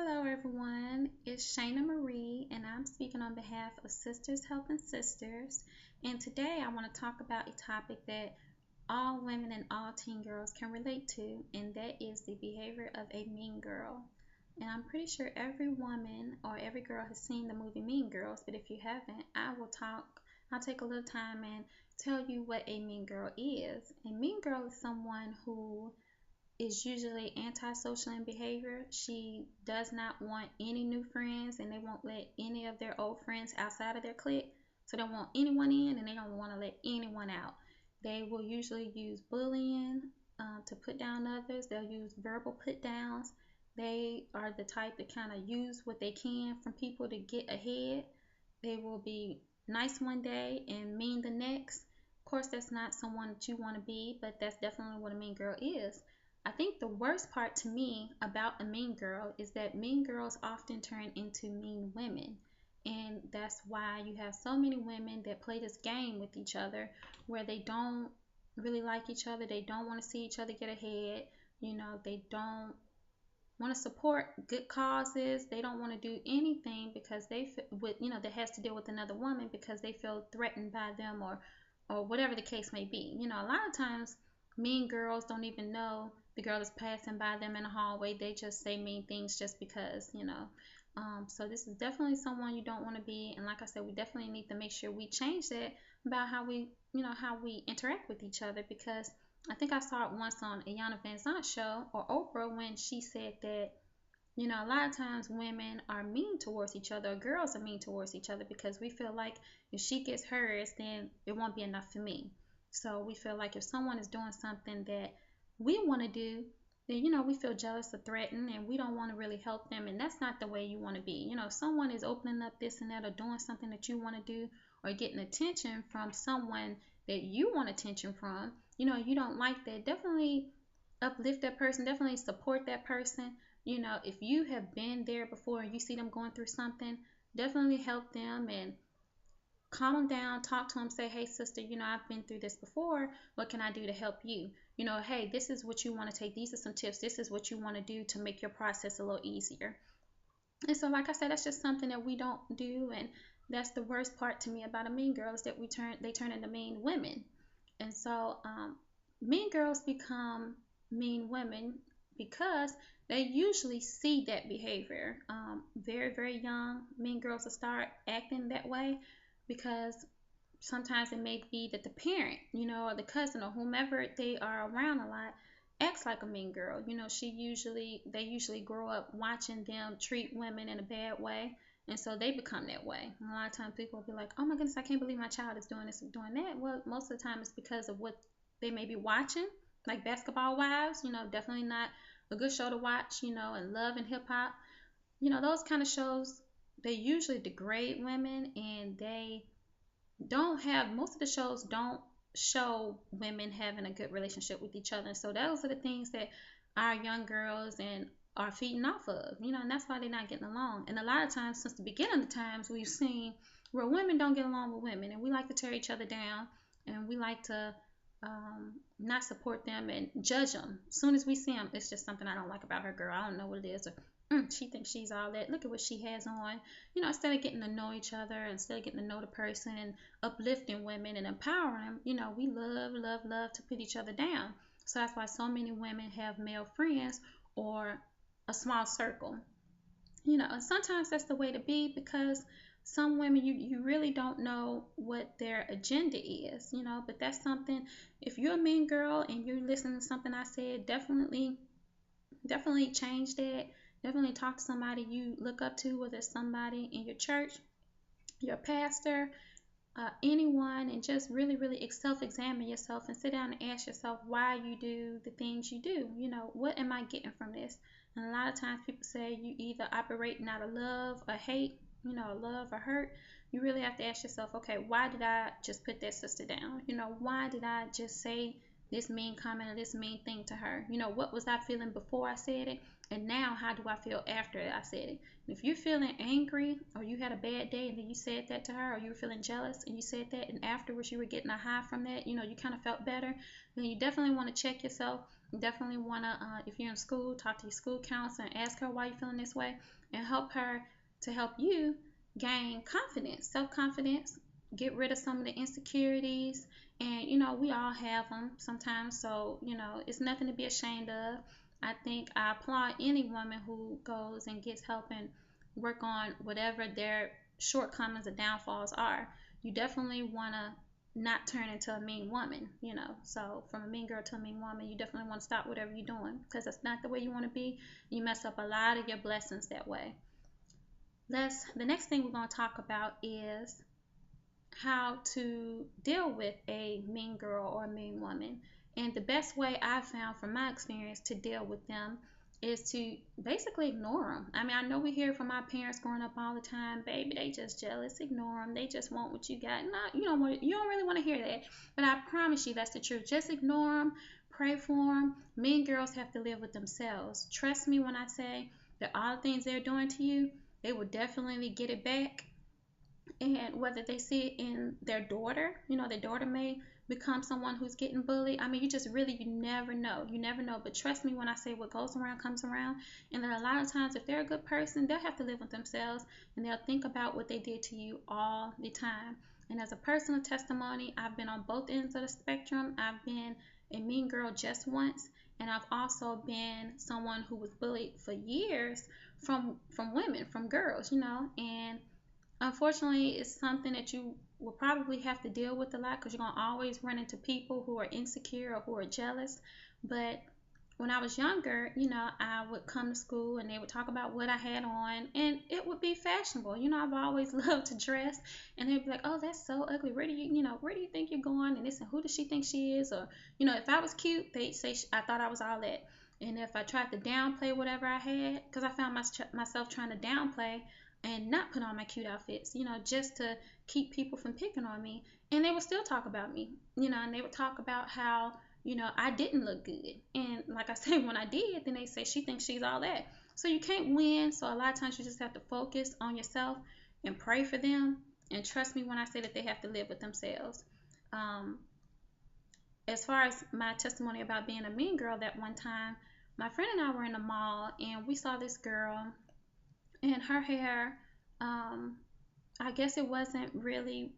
Hello, everyone. It's Shayna Marie, and I'm speaking on behalf of Sisters Helping Sisters. And today I want to talk about a topic that all women and all teen girls can relate to, and that is the behavior of a mean girl. And I'm pretty sure every woman or every girl has seen the movie Mean Girls, but if you haven't, I'll take a little time and tell you what a mean girl is. A mean girl is someone who is usually antisocial in behavior. She does not want any new friends, and they won't let any of their old friends outside of their clique. So they don't want anyone in, and they don't want to let anyone out. They will usually use bullying to put down others. They'll use verbal put downs. They are the type that kind of use what they can from people to get ahead. They will be nice one day and mean the next. Of course, that's not someone that you want to be, but that's definitely what a mean girl is. I think the worst part to me about a mean girl is that mean girls often turn into mean women. And that's why you have so many women that play this game with each other where they don't really like each other. They don't want to see each other get ahead. They don't want to support good causes. They don't want to do anything because that has to deal with another woman because they feel threatened by them or whatever the case may be. A lot of times mean girls don't even know the girl is passing by them in the hallway. They just say mean things just because. So this is definitely someone you don't want to be. And like I said, we definitely need to make sure we change that about how we interact with each other, because I think I saw it once on Iyanla Vanzant's show or Oprah when she said that a lot of times women are mean towards each other, or girls are mean towards each other, because we feel like if she gets hers, then it won't be enough for me. So we feel like if someone is doing something that we want to do, then we feel jealous or threatened, and we don't want to really help them. And that's not the way you want to be. If someone is opening up this and that, or doing something that you want to do, or getting attention from someone that you want attention from, you don't like that, definitely uplift that person, definitely support that person. If you have been there before and you see them going through something, definitely help them and calm them down, talk to them, say, hey, sister, I've been through this before. What can I do to help you? Hey, this is what you want to take. These are some tips. This is what you want to do to make your process a little easier. And so, like I said, that's just something that we don't do. And that's the worst part to me about a mean girl, is that they turn into mean women. And so, mean girls become mean women because they usually see that behavior. Very, very young, mean girls will start acting that way because sometimes it may be that the parent, or the cousin or whomever they are around a lot acts like a mean girl. They usually grow up watching them treat women in a bad way, and so they become that way. And a lot of times people will be like, oh my goodness, I can't believe my child is doing this and doing that. Well, most of the time it's because of what they may be watching, like Basketball Wives, definitely not a good show to watch, and Love and Hip Hop. Those kind of shows, they usually degrade women, and most of the shows don't show women having a good relationship with each other. So those are the things that our young girls and are feeding off of, and that's why they're not getting along. And a lot of times, since the beginning of the times, we've seen where women don't get along with women, and we like to tear each other down, and we like to not support them and judge them. As soon as we see them, it's just something I don't like about her, girl. I don't know what it is. Or, she thinks she's all that. Look at what she has on. Instead of getting to know each other, instead of getting to know the person and uplifting women and empowering them, we love, love, love to put each other down. So that's why so many women have male friends or a small circle. And sometimes that's the way to be, because some women, you really don't know what their agenda is, but that's something. If you're a mean girl and you're listening to something I said, definitely change that. Definitely talk to somebody you look up to, whether it's somebody in your church, your pastor, anyone, and just really, really self-examine yourself and sit down and ask yourself why you do the things you do. What am I getting from this? And a lot of times people say you either operating out of love or hate, love or hurt. You really have to ask yourself, okay, why did I just put that sister down? Why did I just say this mean comment or this mean thing to her? What was I feeling before I said it? And now, how do I feel after I said it? If you're feeling angry or you had a bad day and then you said that to her, or you were feeling jealous and you said that, and afterwards you were getting a high from that, you kind of felt better, then you definitely want to check yourself. You definitely want to, if you're in school, talk to your school counselor and ask her why you're feeling this way and help her to help you gain confidence, self confidence, get rid of some of the insecurities. And, we all have them sometimes. So, it's nothing to be ashamed of. I think I applaud any woman who goes and gets help and work on whatever their shortcomings or downfalls are. You definitely want to not turn into a mean woman. So from a mean girl to a mean woman, you definitely want to stop whatever you're doing because that's not the way you want to be. You mess up a lot of your blessings that way. The next thing we're going to talk about is how to deal with a mean girl or a mean woman. And the best way I've found from my experience to deal with them is to basically ignore them. I mean, I know we hear from our parents growing up all the time, baby, they just jealous, ignore them. They just want what you got. No, you don't really want to hear that. But I promise you that's the truth. Just ignore them, pray for them. Mean girls have to live with themselves. Trust me when I say that all the things they're doing to you, they will definitely get it back. And whether they see it in their daughter, their daughter may become someone who's getting bullied. I mean, you never know. You never know. But trust me when I say what goes around comes around. And then a lot of times, if they're a good person, they'll have to live with themselves and they'll think about what they did to you all the time. And as a personal testimony, I've been on both ends of the spectrum. I've been a mean girl just once, and I've also been someone who was bullied for years from women, from girls. And unfortunately, it's something that you will probably have to deal with a lot because you're going to always run into people who are insecure or who are jealous. But when I was younger, I would come to school and they would talk about what I had on, and it would be fashionable. I've always loved to dress, and they'd be like, "Oh, that's so ugly. Where do you think you're going?" And this, and who does she think she is? Or, if I was cute, they'd say I thought I was all that. And if I tried to downplay whatever I had, because I found myself trying to downplay and not put on my cute outfits, just to keep people from picking on me. And they would still talk about me, and they would talk about how, I didn't look good. And like I said, when I did, then they say she thinks she's all that. So you can't win. So a lot of times you just have to focus on yourself and pray for them. And trust me when I say that they have to live with themselves. Um, as far as my testimony about being a mean girl, that one time, my friend and I were in the mall and we saw this girl and her hair, um, I guess it wasn't really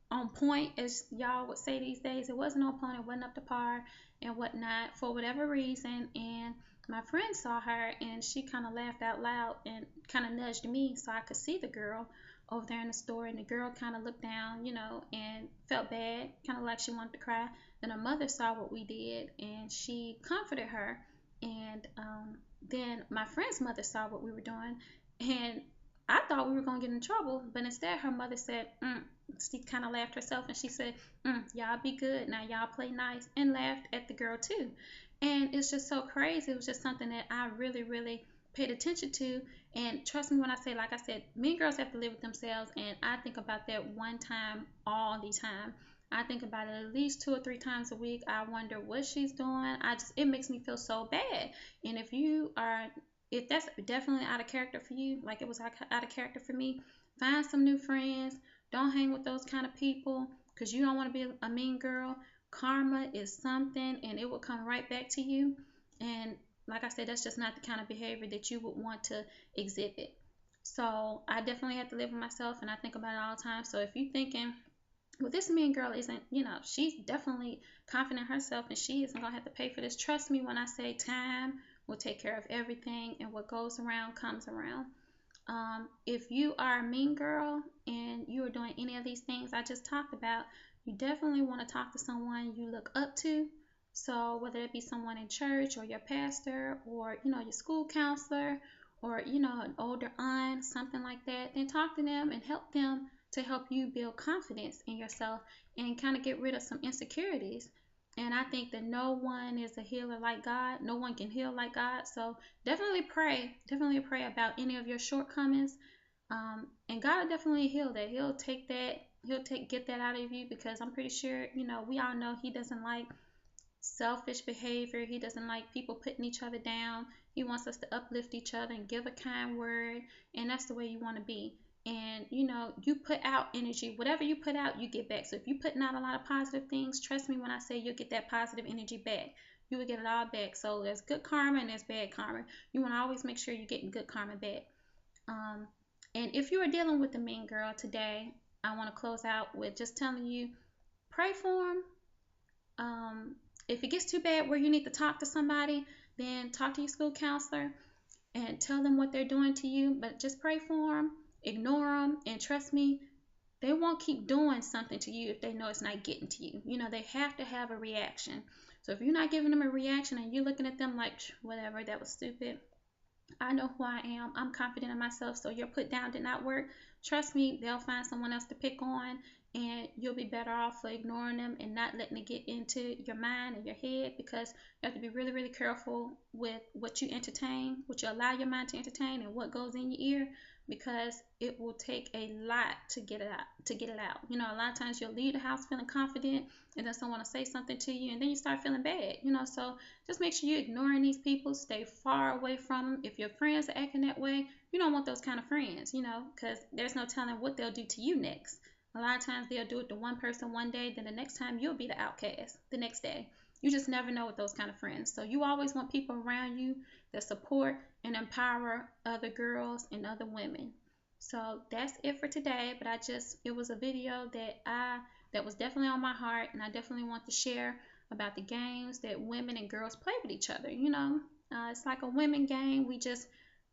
on point, as y'all would say these days. It wasn't on point, it wasn't up to par and whatnot for whatever reason. And my friend saw her and she kind of laughed out loud and kind of nudged me so I could see the girl over there in the store. And the girl kind of looked down, and felt bad, kind of like she wanted to cry. Then her mother saw what we did and she comforted her. And then my friend's mother saw what we were doing, and I thought we were going to get in trouble, but instead her mother said, she kind of laughed herself and she said, y'all be good. Now y'all play nice, and laughed at the girl too. And it's just so crazy. It was just something that I really, really paid attention to. And trust me when I say, like I said, mean girls have to live with themselves. And I think about that one time all the time. I think about it at least 2 or 3 times a week. I wonder what she's doing. It makes me feel so bad. And if that's definitely out of character for you, like it was out of character for me, find some new friends. Don't hang with those kind of people because you don't want to be a mean girl. Karma is something and it will come right back to you. And like I said, that's just not the kind of behavior that you would want to exhibit. So I definitely have to live with myself, and I think about it all the time. So if you're thinking, well, this mean girl isn't, she's definitely confident in herself and she isn't going to have to pay for this. Trust me when I say time will take care of everything, and what goes around comes around. If you are a mean girl and you are doing any of these things I just talked about, you definitely want to talk to someone you look up to. So whether it be someone in church or your pastor or, your school counselor or, an older aunt, something like that, then talk to them and help them to help you build confidence in yourself and kind of get rid of some insecurities. And I think that no one is a healer like God. No one can heal like God. So definitely pray. Definitely pray about any of your shortcomings. And God will definitely heal that. He'll take that. Get that out of you, because I'm pretty sure, we all know He doesn't like selfish behavior. He doesn't like people putting each other down. He wants us to uplift each other and give a kind word, and that's the way you want to be. And you know, you put out energy. Whatever you put out, you get back. So if you're putting out a lot of positive things, trust me when I say you'll get that positive energy back. You will get it all back. So there's good karma and there's bad karma. You want to always make sure you're getting good karma back. Um, and if you are dealing with a mean girl today, I want to close out with just telling you, pray for them. If it gets too bad where you need to talk to somebody, then talk to your school counselor and tell them what they're doing to you. But just pray for them, ignore them, and trust me, they won't keep doing something to you if they know it's not getting to you. You know, they have to have a reaction. So if you're not giving them a reaction and you're looking at them like, whatever, that was stupid, I know who I am. I'm confident in myself. So your put down did not work. Trust me, they'll find someone else to pick on, and you'll be better off for ignoring them and not letting it get into your mind and your head, because you have to be really, really careful with what you entertain, what you allow your mind to entertain, and what goes in your ear, because it will take a lot to get it out. You know, a lot of times you'll leave the house feeling confident, and then someone will say something to you, and then you start feeling bad. You know, so just make sure you're ignoring these people. Stay far away from them. If your friends are acting that way, you don't want those kind of friends, you know, because there's no telling what they'll do to you next. A lot of times they'll do it to one person one day, then the next time you'll be the outcast the next day. You just never know with those kind of friends. So you always want people around you that support and empower other girls and other women. So that's it for today. But it was a video that was definitely on my heart, and I definitely want to share about the games that women and girls play with each other. You know, it's like a women game.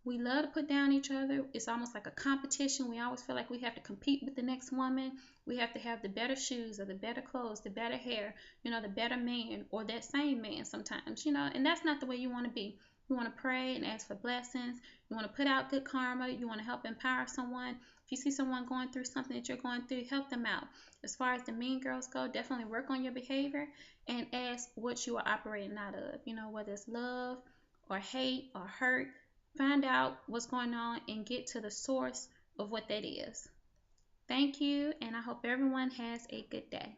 We love to put down each other. It's almost like a competition. We always feel like we have to compete with the next woman. We have to have the better shoes or the better clothes, the better hair, you know, the better man, or that same man sometimes, you know, and that's not the way you want to be. You want to pray and ask for blessings. You want to put out good karma. You want to help empower someone. If you see someone going through something that you're going through, help them out. As far as the mean girls go, definitely work on your behavior and ask what you are operating out of, you know, whether it's love or hate or hurt. Find out what's going on and get to the source of what that is. Thank you, and I hope everyone has a good day.